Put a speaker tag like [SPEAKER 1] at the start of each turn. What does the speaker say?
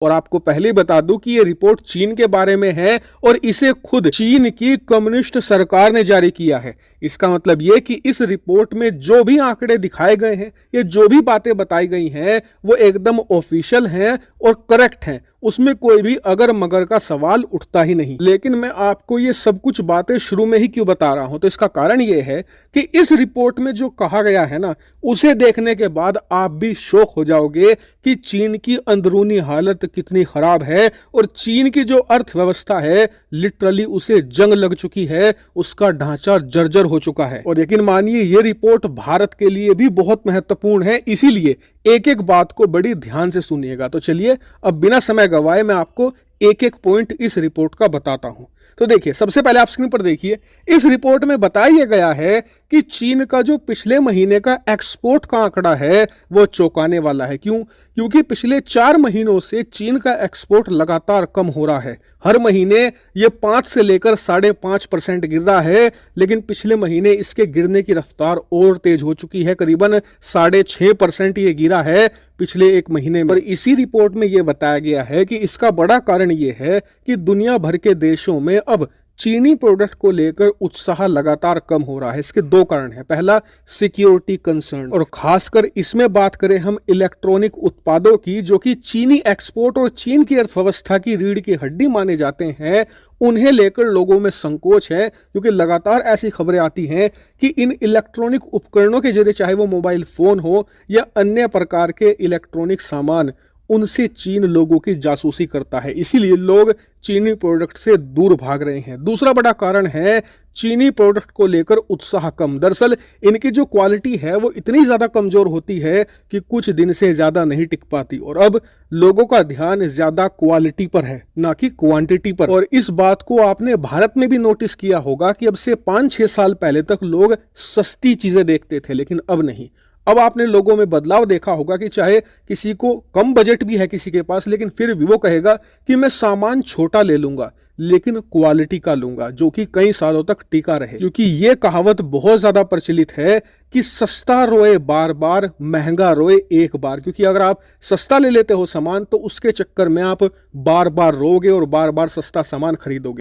[SPEAKER 1] और आपको पहले ही बता दूं कि ये रिपोर्ट चीन के बारे में है और इसे खुद चीन की कम्युनिस्ट सरकार ने जारी किया है। इसका मतलब ये कि इस रिपोर्ट में जो भी आंकड़े दिखाए गए हैं या जो भी बातें बताई गई हैं वो एकदम ऑफिशियल हैं और करेक्ट हैं, उसमें कोई भी अगर मगर का सवाल उठता ही नहीं। लेकिन मैं आपको ये सब कुछ बातें शुरू में ही क्यों बता रहा हूं, तो इसका कारण ये है कि इस रिपोर्ट में जो कहा गया है ना, उसे देखने के बाद आप भी शॉक हो जाओगे कि चीन की अंदरूनी हालत कितनी खराब है और चीन की जो अर्थव्यवस्था है लिटरली उसे जंग लग चुकी है, उसका ढांचा जर्जर हो चुका है। और यकीन मानिए ये रिपोर्ट भारत के लिए भी बहुत महत्वपूर्ण है, इसीलिए एक एक बात को बड़ी ध्यान से सुनिएगा। तो चलिए अब बिना समय गवाए मैं आपको एक एक पॉइंट इस रिपोर्ट का बताता हूं। तो देखिए, सबसे पहले आप स्क्रीन पर देखिए, इस रिपोर्ट में बताया गया है कि चीन का जो पिछले महीने का एक्सपोर्ट का आंकड़ा है वो चौंकाने वाला है। क्यों? क्योंकि पिछले 4 महीनों से चीन का एक्सपोर्ट लगातार कम हो रहा है। हर महीने ये 5 से लेकर 5.5% गिर रहा है, लेकिन पिछले महीने इसके गिरने की रफ्तार और तेज हो चुकी है, करीबन 6.5% ये गिरा है पिछले एक महीने में। और इसी रिपोर्ट में ये बताया गया है कि इसका बड़ा कारण ये है कि दुनिया भर के देशों में अब चीनी प्रोडक्ट को लेकर उत्साह लगातार कम हो रहा है। इसके 2 कारण हैं। पहला, सिक्योरिटी कंसर्न, और खासकर इसमें बात करें हम इलेक्ट्रॉनिक उत्पादों की, जो कि चीनी एक्सपोर्ट और चीन की अर्थव्यवस्था की रीढ़ की हड्डी माने जाते हैं, उन्हें लेकर लोगों में संकोच है, क्योंकि लगातार ऐसी खबरें आती हैं कि इन इलेक्ट्रॉनिक उपकरणों के जरिए, चाहे वो मोबाइल फोन हो या अन्य प्रकार के इलेक्ट्रॉनिक सामान, उनसे चीन लोगों की जासूसी करता है। इसीलिए लोग चीनी प्रोडक्ट से दूर भाग रहे हैं। दूसरा बड़ा कारण है चीनी प्रोडक्ट को लेकर उत्साह कम। दरअसल इनकी जो क्वालिटी है वो इतनी ज्यादा कमजोर होती है कि कुछ दिन से ज्यादा नहीं टिक पाती, और अब लोगों का ध्यान ज्यादा क्वालिटी पर है ना कि क्वांटिटी पर। और इस बात को आपने भारत में भी नोटिस किया होगा कि अब से 5-6 साल पहले तक लोग सस्ती चीजें देखते थे, लेकिन अब नहीं। अब आपने लोगों में बदलाव देखा होगा कि चाहे किसी को कम बजट भी है किसी के पास, लेकिन फिर भी वो कहेगा कि मैं सामान छोटा ले लूंगा लेकिन क्वालिटी का लूंगा, जो कि कई सालों तक टिका रहे। क्योंकि ये कहावत बहुत ज्यादा प्रचलित है कि सस्ता रोए बार बार, महंगा रोए एक बार। क्योंकि अगर आप सस्ता ले लेते हो सामान तो उसके चक्कर में आप बार बार रोगे और बार बार सस्ता सामान खरीदोगे।